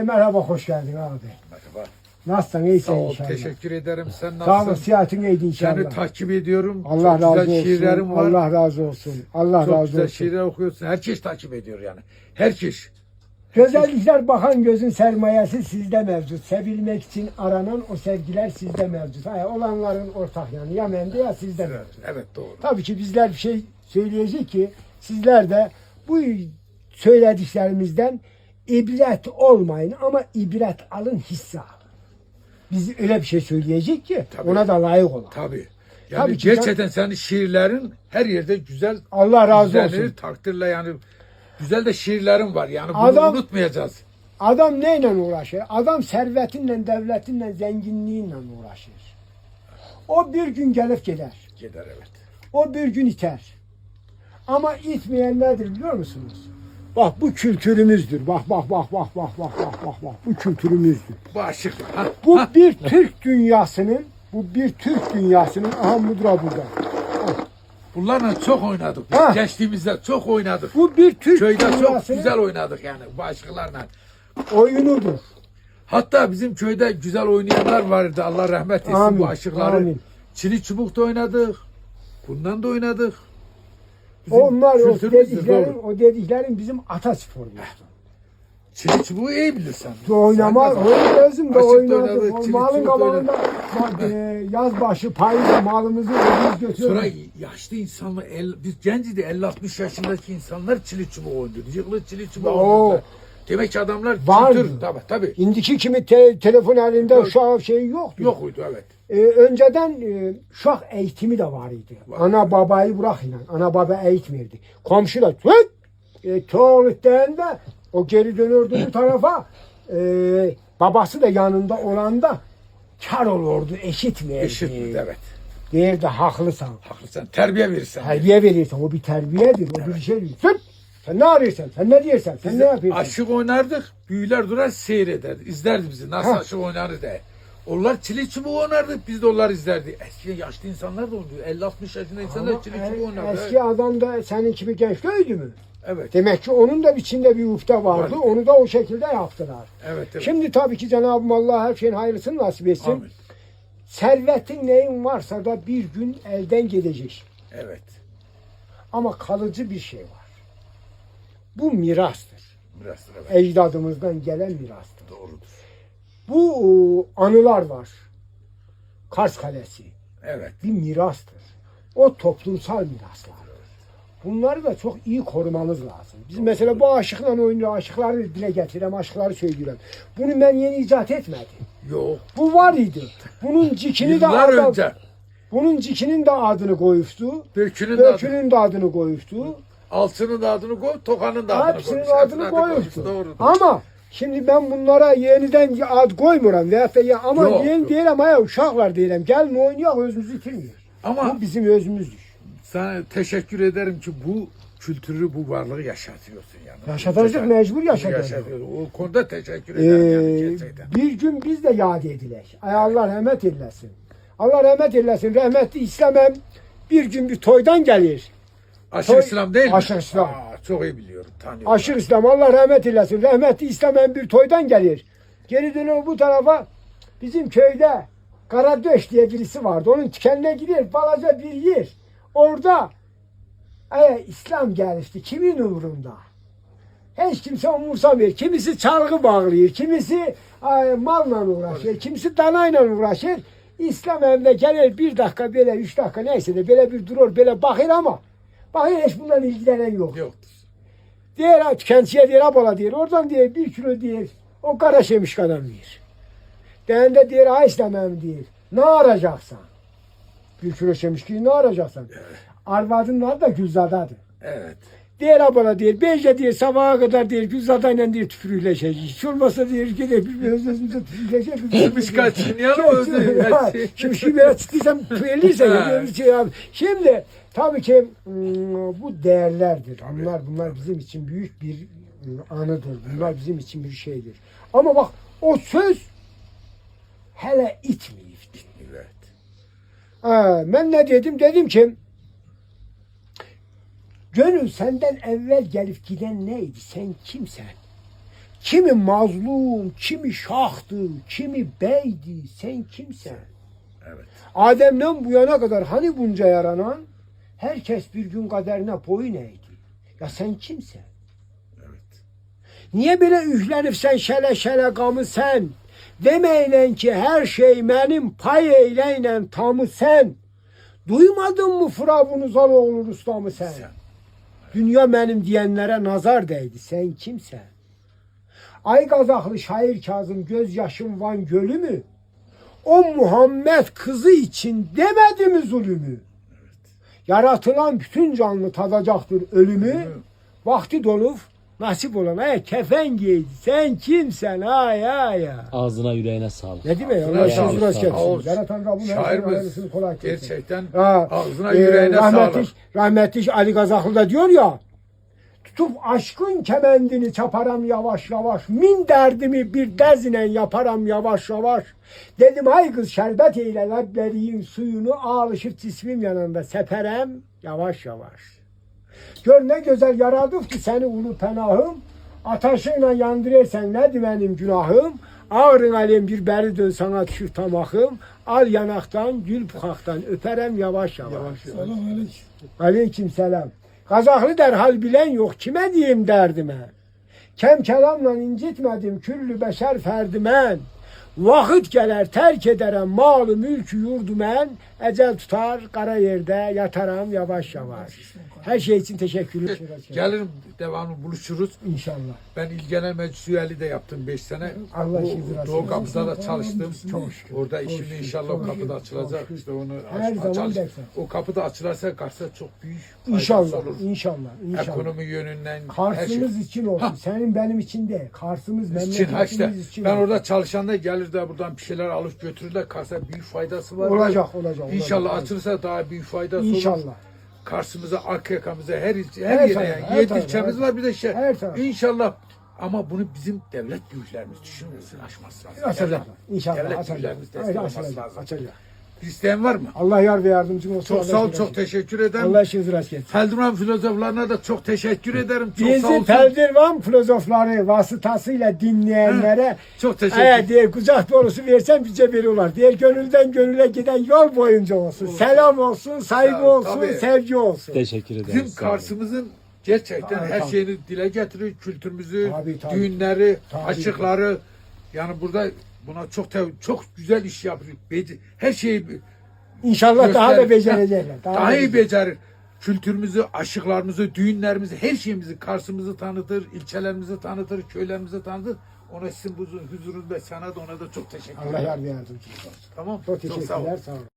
Merhaba, hoş geldin abi. Merhaba. Nasılsın, iyisin Sağ ol, inşallah. teşekkür ederim. Sen Sağ ol, nasılsın? sihatin iyiydi inşallah. Seni takip ediyorum. Allah Çok razı güzel olsun. şiirlerim var. Allah razı olsun. Allah Çok razı güzel olsun. şiirler okuyorsun. Herkes takip ediyor yani. Herkes. Güzellikler bakan gözün sermayesi sizde mevcut. Sevilmek için aranan o sevgiler sizde mevcut. Olanların ortak yanı ya bende ya sizde Evet, mevcut. evet doğru. Tabii ki bizler bir şey söyleyecek ki sizler de bu söylediklerimizden ibret olmayın ama ibret alın, hisse alın. Biz öyle bir şey söyleyecek ki Tabii. ona da layık olalım. Tabii. Yani Tabii ki gerçekten senin şiirlerin her yerde güzel. Allah razı güzelleri olsun. takdirle yani güzel de şiirlerin var. Yani bunu Adam- unutmayacağız. Adam neyle uğraşır? Adam servetinle, devletinle, zenginliğinle uğraşır. O bir gün gelip gider. Gider evet. O bir gün iter. Ama itmeyen nedir biliyor musunuz? Bak bu kültürümüzdür. Bak. Bu kültürümüzdür. Bu aşıklar. Ha, Bu ha. bir Türk dünyasının aha mudra burada. Bunlarla çok oynadık. Biz Ha. gençliğimizde çok oynadık. Bu bir Türk Köyde çok dünyasının güzel oynadık yani bu aşıklarla. oyunudur. Hatta bizim köyde güzel oynayanlar vardı. Allah rahmet etsin Amin, bu aşıkları. amin. Çili çubukta oynadık. Bundan da oynadık. Bizim Onlar kültürümüzdür, doğru. o dediklerin bizim atasporumuzdur. Çili çubuğu iyi bilirsen. Oynamaz, Sen de bak. oynadım da Aşık da oynadım. oynadı, O çilik malın çubuk da kabağında yaz başı payında malımızı ödüyoruz götürüyoruz. Sonra yaşlı insanlar, biz genciydi 50-60 yaşındaki insanlar çili çubuğu oynuyordu. Yıkılı çili çubuğu Oo. oynuyordu. Demek ki adamlar Vardı. kültür. Tabii. İndiki kimi telefon elinde Yok. uşak şeyi yoktu. Yok uydu evet. Önceden uşak eğitimi de var idi. Var. Ana babayı bırak inan. Ana baba eğitmirdi. Komşu da tuğlukten de o geri dönürdü bu tarafa. Babası da yanında olan da kar olurdu, eşitmeydi. Eşit evet. Derdi haklısın. Haklısın. Terbiye verirsen. Terbiye verirsen o bir terbiyedir. O bir şey değil. Sen ne arıyorsun? Sen ne diyorsun? Sen Biz ne yapıyorsun? aşık oynardık. Büyüler durar seyrederdi. İzlerdi bizi. Nasıl Ha. aşık oynardı de. Onlar çili çubuğu oynardı. Biz de onlar izlerdi. Eski yaşlı insanlar da oynuyor. 50-60 yaşında insanlar Ama çili çubuğu oynardı. eski adam da senin gibi genç değildi mi? Evet. Demek ki onun da içinde bir ufta vardı. Vardı. Onu da o şekilde yaptılar. Evet. Şimdi tabii ki Cenab-ı Allah her şeyin hayırlısını nasip etsin. Amin. Servetin neyin varsa da bir gün elden gidecek. Evet. Ama kalıcı bir şey var. Bu mirastır. Biraz evet. Ecdadımızdan gelen mirastır. Doğrudur. Bu anılar var. Kars Kalesi Evet. bir mirastır. O toplumsal miraslar. Bunları da çok iyi korumamız lazım. Biz mesela bu aşıkla oynuyor, aşıkları dile getirem, aşıkları söylüyorum. Bunu ben yeni icat etmedim. Yok. Bu var idi. Bunun cikini de Yıllar önce. bunun cikinin de adını koyuftu. Börkünün de adını, Börkünün de adını koyuftu. alçının da adını koy, tokanın da adını koy. Hepsinin adını koyuftu. Doğrudur. Ama şimdi ben bunlara yeniden ad koymuyorum. Veyahut da ama Yok, yeni yok. diyelim, uşaklar diyelim. Gelin oynuyor, özümüzü itirmiyor. Ama Bu bizim özümüzdür. sana teşekkür ederim ki bu kültürü, bu varlığı yaşatıyorsun yani. Yaşatacak, mecbur yaşatacak. Yaşatıyorsun. O konuda teşekkür ederim yani gerçekten. Bir gün biz de yad edilek. Ay Allah rahmet eylesin. Allah rahmet eylesin. Rahmetli İslam'ım bir gün bir toydan gelir. Aşırı Toy- İslam değil mi? Aşırı İslam. Çok iyi biliyorum, tanıyorum. Aşır İslam Allah rahmet eylesin. Rahmetli İslam'ım bir toydan gelir. Geri dönüyor bu tarafa. Bizim köyde Karadöş diye birisi vardı. Onun tükenine gider. Balaca bir yer. Orada İslam gelişti. Kimin umurunda? Hiç kimse umursamıyor. Kimisi çalgı bağlıyor. Kimisi malla uğraşıyor. Kimisi danayla uğraşır. İslam emre gelir 1 dakika böyle 3 dakika neyse de böyle bir durur böyle bakır ama bakır hiç bundan ilgilenen yok. Yoktur. Diğer kendisiye diğer abala diyor. Oradan diyor 1 kilo diyor. O kara şemiş kadar diyor. Değende diyor ha İslam'ım diyor. Ne arayacaksın? 1 kilo şemiş ki ne arayacaksın? Evet. Arvadınlar da Gülzada'dır. Evet. Diğer abala diyor, bence diyor sabaha kadar diyor Gülzada'yla diyor tüpürüleşecek. Hiç olmazsa diyor gider bir özümüzde tüpürüleşecek. Kızmış kaçınıyor mu özü? Şimdi böyle çıktıysam tüpürliyse bir şey abi. Şimdi tabii ki bu değerlerdir. Bunlar bizim için büyük bir anıdır. Bunlar bizim için bir şeydir. Ama bak o söz hele itmiyor. Evet. Ben ne dedim? Dedim ki gönül senden evvel gelip giden neydi? Sen kimsen? Kimi mazlum, kimi şahtı, kimi beydi, sen kimsen? Evet. Adem'den bu yana kadar hani bunca yaranan, herkes bir gün kaderine boyun eğdi. Ya sen kimsen? Evet. Niye böyle ühlenip sen şele şele gamı sen? Demeyle ki her şey benim, pay eyleyle tamı sen. Duymadın mı Firavun Uzaloğlu Rustam'ı sen? Dünya benim diyenlere nazar değdi. Sen kimsen? Ay gazaklı şair Kazım gözyaşım Van Gölü mü? O Muhammed kızı için demedi mi zulümü? Yaratılan bütün canlı tadacaktır ölümü. Vakti dolup nasip olana kefen giydi. Sen kimsen ya. Ağzına yüreğine sağlık. Ne demek? Ağzına Allah sağlık, şükür rast sağ ol. gelsin. Yaratan Rabbim her Şair şeyin miyiz? hayırlısını kolay etsin. Gerçekten Ha, ağzına yüreğine sağlık. rahmetli Ali Gazaklı da diyor ya, tutup aşkın kemendini çaparam yavaş yavaş, min derdimi bir dezinen yaparam yavaş yavaş. Dedim hay kız şerbet eyle lebleriyin suyunu, alışıp cismim yanında seperem yavaş yavaş. Gör ne güzel yaradık ki seni ulu penahım, ateşinle yandırırsan ne benim günahım, ağrın alim bir beri dön sana düşür tamahım, al yanaktan gül pukaktan öperem yavaş yavaş. Aleyküm selam. Kazaklı derhal bilen yok kime diyeyim derdime. Kem kelamla incitmedim küllü beşer ferdimen. Vakit gelir terk ederem malı mülkü yurdu men. Ecel tutar kara yerde yataram yavaş yavaş. Her şey için teşekkürler. Gelirim devamlı buluşuruz. İnşallah. Ben İl Genel Meclis üyeliği de yaptım 5 sene. Allah Bu şükür olsun. Doğu Kapı'da da çalıştım. Çok şükür. Orada Çok işim şükür, inşallah çok o kapıda şükür, açılacak. çok şükür. İşte onu Her zaman çalış. bekler. O kapıda açılırsa karşıda çok büyük faydası İnşallah. olur. İnşallah. Ekonomi yönünden Kars'ımız için olsun. Ha. Senin benim için de. Kars'ımız için ha işte memleketimiz için. ben olsun. orada çalışanda gelir de buradan bir şeyler alıp götürürler. Kars'a büyük faydası var. Olacak. İnşallah olacak. açılırsa daha büyük faydası olur. İnşallah. Kars'ımıza, Akyaka'mıza, her Her yere tarafa, yani. her 7 tarafa, ilçemiz her var bir de şey. her tarafa. İnşallah ama bunu bizim devlet büyüklerimiz düşünmesin, aşması lazım. Açacak. İnşallah Devlet açacak. büyüklerimiz Hayır, destek olması açacak. lazım. Açacak. Bir isteğin var mı? Allah yar ve yardımcın olsun. Çok Allah sağ ol, şükür çok olsun. teşekkür ederim. Allah işinizi rast gelsin. Feldurman filozoflarına da çok teşekkür ederim. Çok sağ Bizi olsun. Peldirvan filozofları vasıtasıyla dinleyenlere Çok teşekkür eğer diğer kucak dolusu versen bize veriyorlar. Diğer gönülden gönüle giden yol boyunca olsun. Selam olsun, saygı Sağ ol, olsun, tabii. sevgi olsun. Teşekkür ederiz. Bizim Sağ olun. Kars'ımızın gerçekten Tabii, her tabii. şeyini dile getiriyor. Kültürümüzü, Tabii. düğünleri, Tabii. aşıkları. Yani burada buna çok güzel iş yapıyor. Her şeyi İnşallah daha da gösterir. becerecekler. Daha iyi becerir. Kültürümüzü, aşıklarımızı, düğünlerimizi, her şeyimizi, Kars'ımızı tanıtır, ilçelerimizi tanıtır, köylerimizi tanıtır. Ona sizin huzurunuzda sana da ona da çok teşekkür Allah ederim. yar ve yardımcınız olsun. Tamam. Çok sağ ol. teşekkürler. Sağ olun.